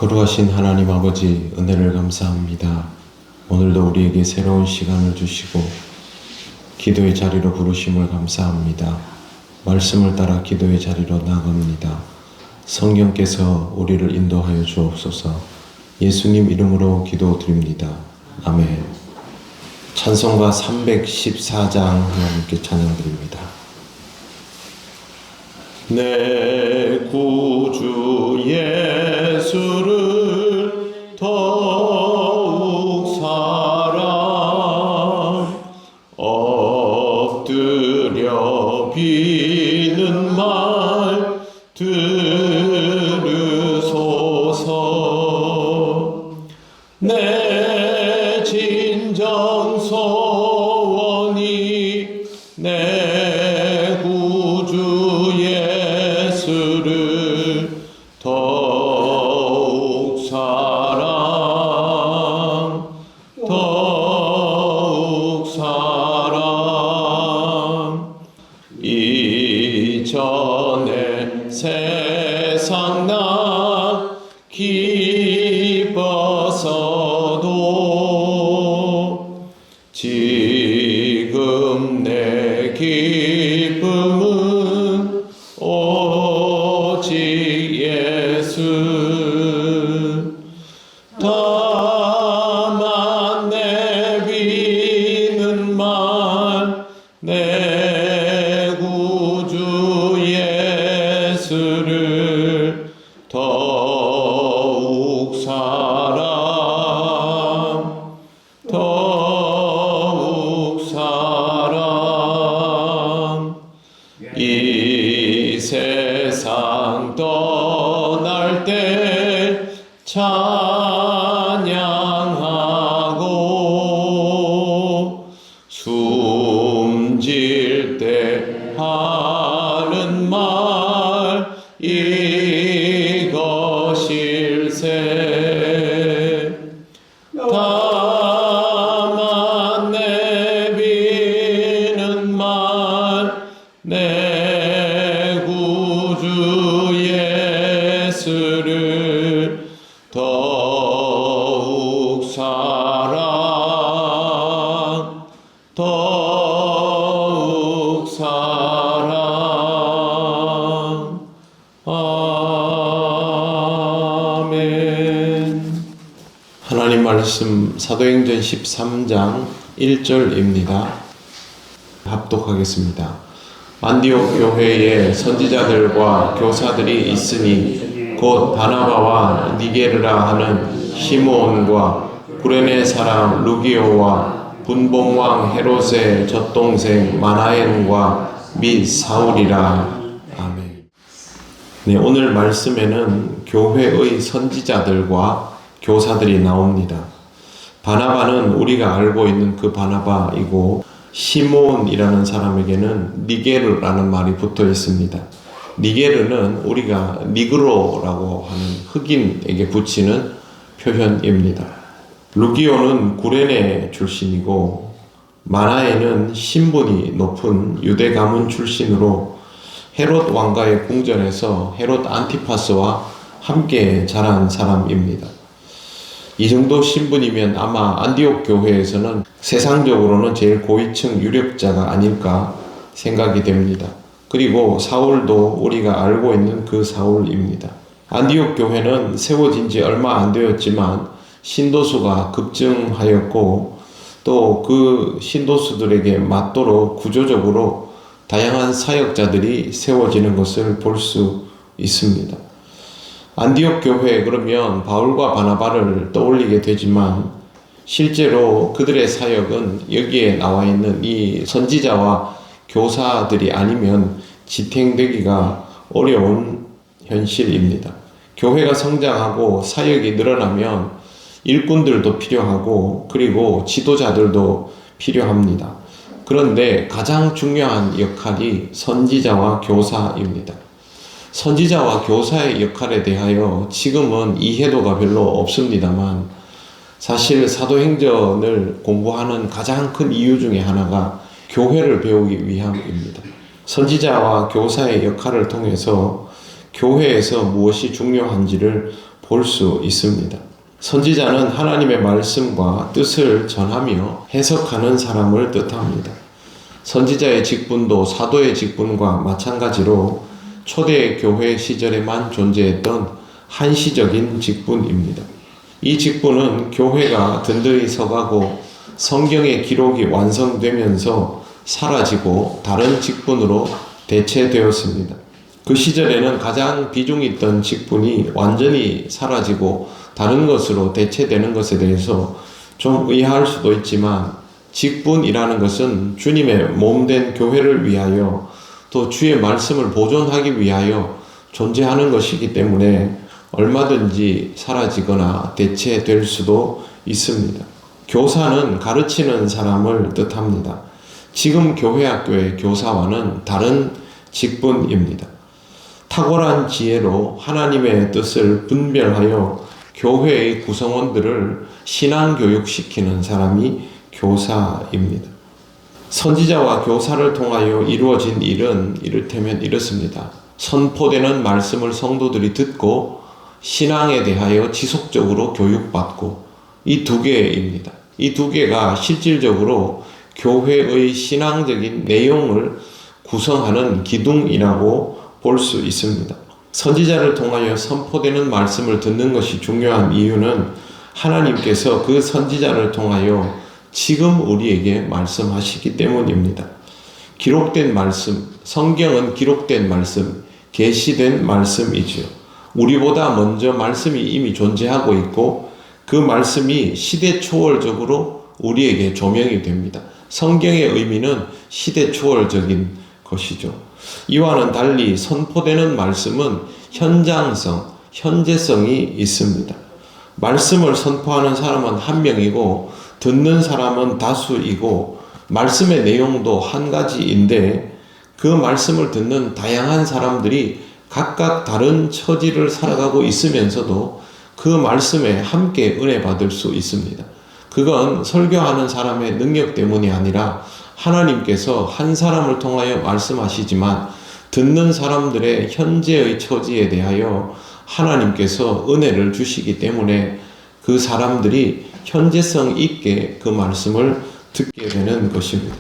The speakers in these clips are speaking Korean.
거룩하신 하나님 아버지, 은혜를 감사합니다. 오늘도 우리에게 새로운 시간을 주시고 기도의 자리로 부르심을 감사합니다. 말씀을 따라 기도의 자리로 나갑니다. 성령께서 우리를 인도하여 주옵소서. 예수님 이름으로 기도드립니다. 아멘. 찬송가 314장 하나님께 찬양드립니다. 내 구주 예수를 더욱 사랑 엎드려 비는 말 들으소서. 내 진정 소원이 내 구주 예수를 더욱 사랑 이전에 세상 나 기뻐서도 지금 내 기쁨은 오직 예수. 다만 내비는 말 내 구주 예수를 더욱 사랑 이 세상 떠날 때 찬양하고 숨질 때 하는 말 이것일세. 다만 내비는 말 내 구주 예수를 더욱 사랑 아멘. 하나님 말씀 사도행전 13장 1절입니다. 합독하겠습니다. 안디옥 교회에 선지자들과 교사들이 있으니 곧 바나바와 니게르라 하는 시므온과 구레네 사람 루기오와 분봉왕 헤롯의 젖동생 마나엔과 및 사울이라. 아멘. 네, 오늘 말씀에는 교회의 선지자들과 교사들이 나옵니다. 바나바는 우리가 알고 있는 그 바나바이고 시므온이라는 사람에게는 니게르라는 말이 붙어 있습니다. 니게르는 우리가 니그로라고 하는 흑인에게 붙이는 표현입니다. 루기오는 구레네 출신이고 마나에는 신분이 높은 유대 가문 출신으로 헤롯 왕가의 궁전에서 헤롯 안티파스와 함께 자란 사람입니다. 이 정도 신분이면 아마 안디옥 교회에서는 세상적으로는 제일 고위층 유력자가 아닐까 생각이 됩니다. 그리고 사울도 우리가 알고 있는 그 사울입니다. 안디옥 교회는 세워진 지 얼마 안 되었지만 신도수가 급증하였고 또 그 신도수들에게 맞도록 구조적으로 다양한 사역자들이 세워지는 것을 볼 수 있습니다. 안디옥 교회 그러면 바울과 바나바를 떠올리게 되지만 실제로 그들의 사역은 여기에 나와 있는 이 선지자와 교사들이 아니면 지탱되기가 어려운 현실입니다. 교회가 성장하고 사역이 늘어나면 일꾼들도 필요하고 그리고 지도자들도 필요합니다. 그런데 가장 중요한 역할이 선지자와 교사입니다. 선지자와 교사의 역할에 대하여 지금은 이해도가 별로 없습니다만 사실 사도행전을 공부하는 가장 큰 이유 중에 하나가 교회를 배우기 위함입니다. 선지자와 교사의 역할을 통해서 교회에서 무엇이 중요한지를 볼 수 있습니다. 선지자는 하나님의 말씀과 뜻을 전하며 해석하는 사람을 뜻합니다. 선지자의 직분도 사도의 직분과 마찬가지로 초대 교회 시절에만 존재했던 한시적인 직분입니다. 이 직분은 교회가 든든히 서가고 성경의 기록이 완성되면서 사라지고 다른 직분으로 대체되었습니다. 그 시절에는 가장 비중이 있던 직분이 완전히 사라지고 다른 것으로 대체되는 것에 대해서 좀 의아할 수도 있지만, 직분이라는 것은 주님의 몸된 교회를 위하여 또 주의 말씀을 보존하기 위하여 존재하는 것이기 때문에 얼마든지 사라지거나 대체될 수도 있습니다. 교사는 가르치는 사람을 뜻합니다. 지금 교회학교의 교사와는 다른 직분입니다. 탁월한 지혜로 하나님의 뜻을 분별하여 교회의 구성원들을 신앙교육시키는 사람이 교사입니다. 선지자와 교사를 통하여 이루어진 일은 이를테면 이렇습니다. 선포되는 말씀을 성도들이 듣고 신앙에 대하여 지속적으로 교육받고, 이 두 개입니다. 이 두 개가 실질적으로 교회의 신앙적인 내용을 구성하는 기둥이라고 볼 수 있습니다. 선지자를 통하여 선포되는 말씀을 듣는 것이 중요한 이유는 하나님께서 그 선지자를 통하여 지금 우리에게 말씀하시기 때문입니다. 기록된 말씀, 성경은 기록된 말씀, 계시된 말씀이지요. 우리보다 먼저 말씀이 이미 존재하고 있고 그 말씀이 시대 초월적으로 우리에게 조명이 됩니다. 성경의 의미는 시대 초월적인 것이죠. 이와는 달리 선포되는 말씀은 현장성, 현재성이 있습니다. 말씀을 선포하는 사람은 한 명이고 듣는 사람은 다수이고 말씀의 내용도 한 가지인데 그 말씀을 듣는 다양한 사람들이 각각 다른 처지를 살아가고 있으면서도 그 말씀에 함께 은혜 받을 수 있습니다. 그건 설교하는 사람의 능력 때문이 아니라 하나님께서 한 사람을 통하여 말씀하시지만 듣는 사람들의 현재의 처지에 대하여 하나님께서 은혜를 주시기 때문에 그 사람들이 현재성 있게 그 말씀을 듣게 되는 것입니다.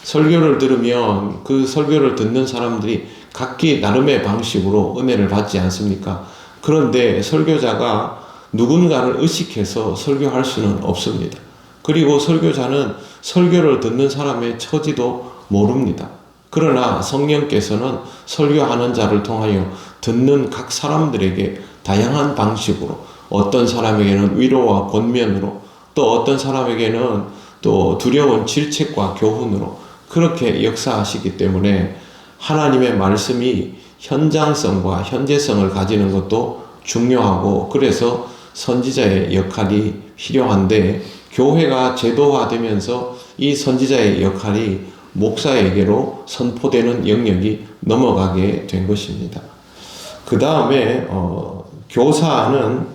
설교를 들으면 그 설교를 듣는 사람들이 각기 나름의 방식으로 은혜를 받지 않습니까? 그런데 설교자가 누군가를 의식해서 설교할 수는 없습니다. 그리고 설교자는 설교를 듣는 사람의 처지도 모릅니다. 그러나 성령께서는 설교하는 자를 통하여 듣는 각 사람들에게 다양한 방식으로, 어떤 사람에게는 위로와 권면으로, 또 어떤 사람에게는 또 두려운 질책과 교훈으로 그렇게 역사하시기 때문에 하나님의 말씀이 현장성과 현재성을 가지는 것도 중요하고, 그래서 선지자의 역할이 필요한데 교회가 제도화되면서 이 선지자의 역할이 목사에게로 선포되는 영역이 넘어가게 된 것입니다. 그 다음에 교사는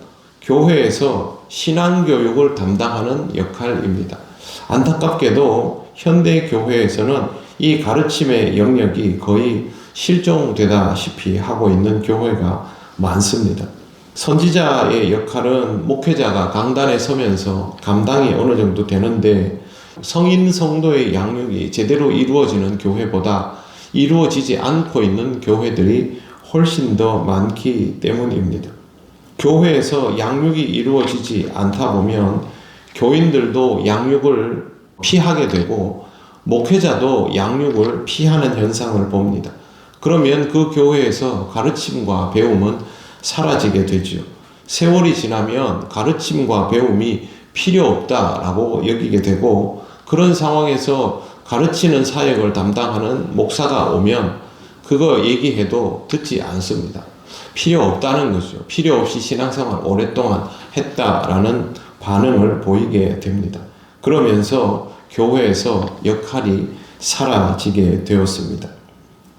교회에서 신앙교육을 담당하는 역할입니다. 안타깝게도 현대 교회에서는 이 가르침의 영역이 거의 실종되다시피 하고 있는 교회가 많습니다. 선지자의 역할은 목회자가 강단에 서면서 감당이 어느 정도 되는데 성인 성도의 양육이 제대로 이루어지는 교회보다 이루어지지 않고 있는 교회들이 훨씬 더 많기 때문입니다. 교회에서 양육이 이루어지지 않다 보면 교인들도 양육을 피하게 되고 목회자도 양육을 피하는 현상을 봅니다. 그러면 그 교회에서 가르침과 배움은 사라지게 되죠. 세월이 지나면 가르침과 배움이 필요 없다라고 여기게 되고, 그런 상황에서 가르치는 사역을 담당하는 목사가 오면 그거 얘기해도 듣지 않습니다. 필요 없다는 거죠. 필요 없이 신앙생활 오랫동안 했다라는 반응을 보이게 됩니다. 그러면서 교회에서 역할이 사라지게 되었습니다.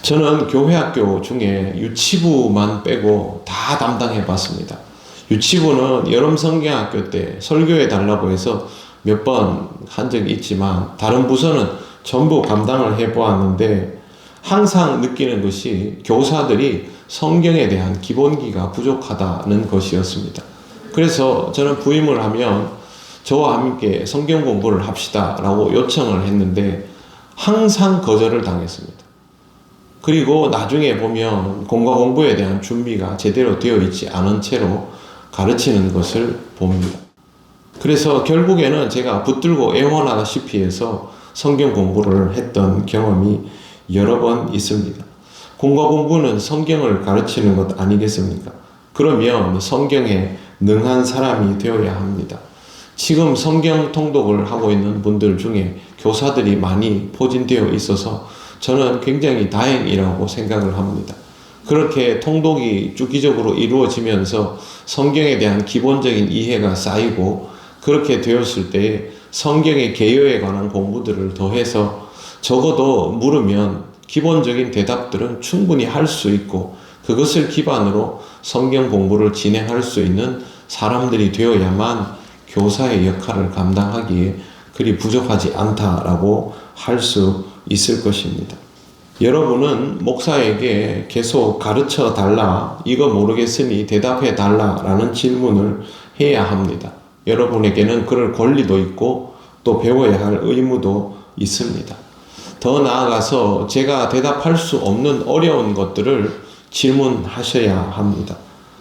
저는 교회학교 중에 유치부만 빼고 다 담당해 봤습니다. 유치부는 여름 성경학교 때 설교해 달라고 해서 몇 번 한 적이 있지만 다른 부서는 전부 감당을 해 보았는데 항상 느끼는 것이 교사들이 성경에 대한 기본기가 부족하다는 것이었습니다. 그래서 저는 부임을 하면 저와 함께 성경 공부를 합시다 라고 요청을 했는데 항상 거절을 당했습니다. 그리고 나중에 보면 공과 공부에 대한 준비가 제대로 되어 있지 않은 채로 가르치는 것을 봅니다. 그래서 결국에는 제가 붙들고 애원하다시피 해서 성경 공부를 했던 경험이 여러 번 있습니다. 공과 공부는 성경을 가르치는 것 아니겠습니까? 그러면 성경에 능한 사람이 되어야 합니다. 지금 성경 통독을 하고 있는 분들 중에 교사들이 많이 포진되어 있어서 저는 굉장히 다행이라고 생각을 합니다. 그렇게 통독이 주기적으로 이루어지면서 성경에 대한 기본적인 이해가 쌓이고 그렇게 되었을 때 성경의 개요에 관한 공부들을 더해서 적어도 물으면 기본적인 대답들은 충분히 할 수 있고 그것을 기반으로 성경 공부를 진행할 수 있는 사람들이 되어야만 교사의 역할을 감당하기에 그리 부족하지 않다라고 할 수 있을 것입니다. 여러분은 목사에게 계속 가르쳐 달라, 이거 모르겠으니 대답해 달라라는 질문을 해야 합니다. 여러분에게는 그럴 권리도 있고 또 배워야 할 의무도 있습니다. 더 나아가서 제가 대답할 수 없는 어려운 것들을 질문하셔야 합니다.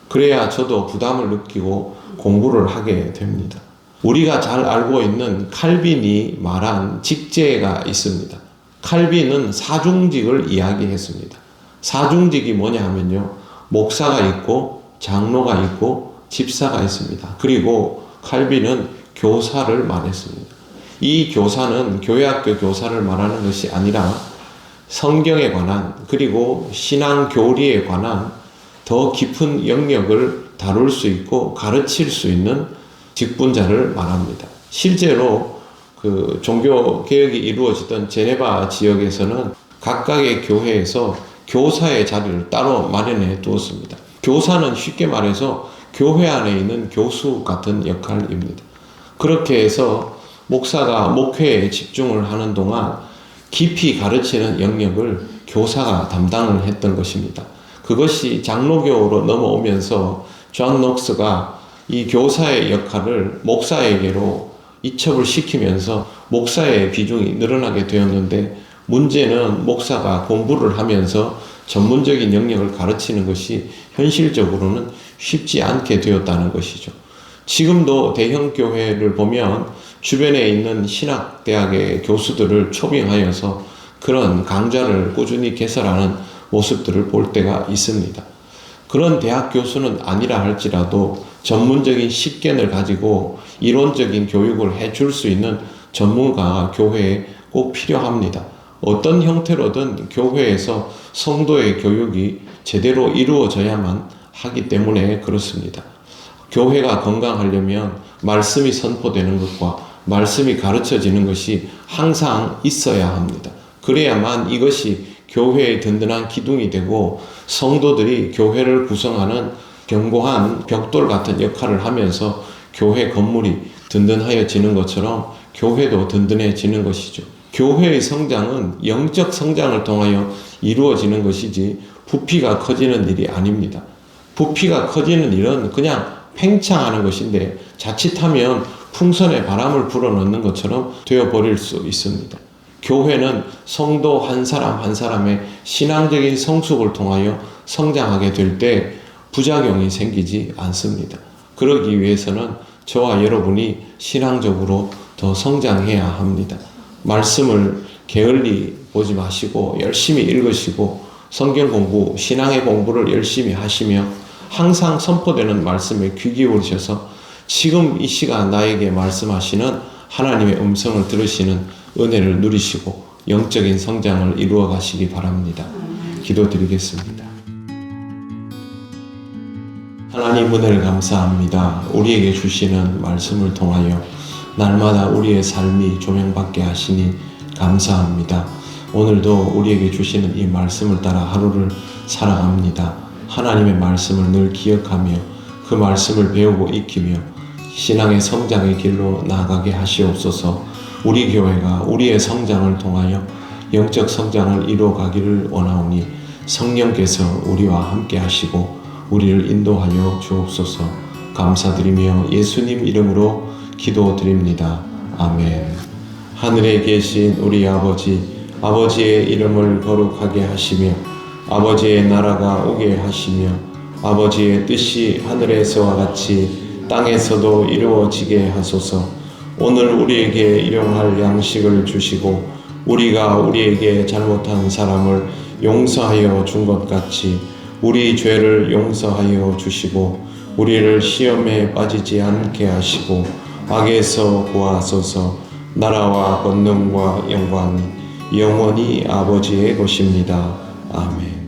그래야 저도 부담을 느끼고 공부를 하게 됩니다. 우리가 잘 알고 있는 칼빈이 말한 직제가 있습니다. 칼빈은 사중직을 이야기했습니다. 사중직이 뭐냐 하면요, 목사가 있고 장로가 있고 집사가 있습니다. 그리고 칼빈은 교사를 말했습니다. 이 교사는 교회학교 교사를 말하는 것이 아니라 성경에 관한 그리고 신앙 교리에 관한 더 깊은 영역을 다룰 수 있고 가르칠 수 있는 직분자를 말합니다. 실제로 그 종교 개혁이 이루어지던 제네바 지역에서는 각각의 교회에서 교사의 자리를 따로 마련해 두었습니다. 교사는 쉽게 말해서 교회 안에 있는 교수 같은 역할입니다. 그렇게 해서 목사가 목회에 집중을 하는 동안 깊이 가르치는 영역을 교사가 담당을 했던 것입니다. 그것이 장로교로 넘어오면서 존 녹스가 이 교사의 역할을 목사에게로 이첩을 시키면서 목사의 비중이 늘어나게 되었는데, 문제는 목사가 공부를 하면서 전문적인 영역을 가르치는 것이 현실적으로는 쉽지 않게 되었다는 것이죠. 지금도 대형 교회를 보면 주변에 있는 신학대학의 교수들을 초빙하여서 그런 강좌를 꾸준히 개설하는 모습들을 볼 때가 있습니다. 그런 대학 교수는 아니라 할지라도 전문적인 식견을 가지고 이론적인 교육을 해줄 수 있는 전문가가 교회에 꼭 필요합니다. 어떤 형태로든 교회에서 성도의 교육이 제대로 이루어져야만 하기 때문에 그렇습니다. 교회가 건강하려면 말씀이 선포되는 것과 말씀이 가르쳐지는 것이 항상 있어야 합니다. 그래야만 이것이 교회의 든든한 기둥이 되고 성도들이 교회를 구성하는 견고한 벽돌 같은 역할을 하면서 교회 건물이 든든해지는 것처럼 교회도 든든해지는 것이죠. 교회의 성장은 영적 성장을 통하여 이루어지는 것이지 부피가 커지는 일이 아닙니다. 부피가 커지는 일은 그냥 팽창하는 것인데 자칫하면 풍선에 바람을 불어넣는 것처럼 되어버릴 수 있습니다. 교회는 성도 한 사람 한 사람의 신앙적인 성숙을 통하여 성장하게 될 때 부작용이 생기지 않습니다. 그러기 위해서는 저와 여러분이 신앙적으로 더 성장해야 합니다. 말씀을 게을리 보지 마시고 열심히 읽으시고 성경 공부, 신앙의 공부를 열심히 하시며 항상 선포되는 말씀에 귀 기울이셔서 지금 이 시간 나에게 말씀하시는 하나님의 음성을 들으시는 은혜를 누리시고 영적인 성장을 이루어 가시기 바랍니다. 기도드리겠습니다. 하나님 은혜를 감사합니다. 우리에게 주시는 말씀을 통하여 날마다 우리의 삶이 조명받게 하시니 감사합니다. 오늘도 우리에게 주시는 이 말씀을 따라 하루를 살아갑니다. 하나님의 말씀을 늘 기억하며 그 말씀을 배우고 익히며 신앙의 성장의 길로 나아가게 하시옵소서. 우리 교회가 우리의 성장을 통하여 영적 성장을 이루어가기를 원하오니 성령께서 우리와 함께 하시고 우리를 인도하여 주옵소서. 감사드리며 예수님 이름으로 기도드립니다. 아멘. 하늘에 계신 우리 아버지의 이름을 거룩하게 하시며 아버지의 나라가 오게 하시며 아버지의 뜻이 하늘에서와 같이 땅에서도 이루어지게 하소서. 오늘 우리에게 일용할 양식을 주시고 우리가 우리에게 잘못한 사람을 용서하여 준 것 같이 우리 죄를 용서하여 주시고 우리를 시험에 빠지지 않게 하시고 악에서 구하소서. 나라와 권능과 영광이 영원히 아버지의 것입니다. 아멘.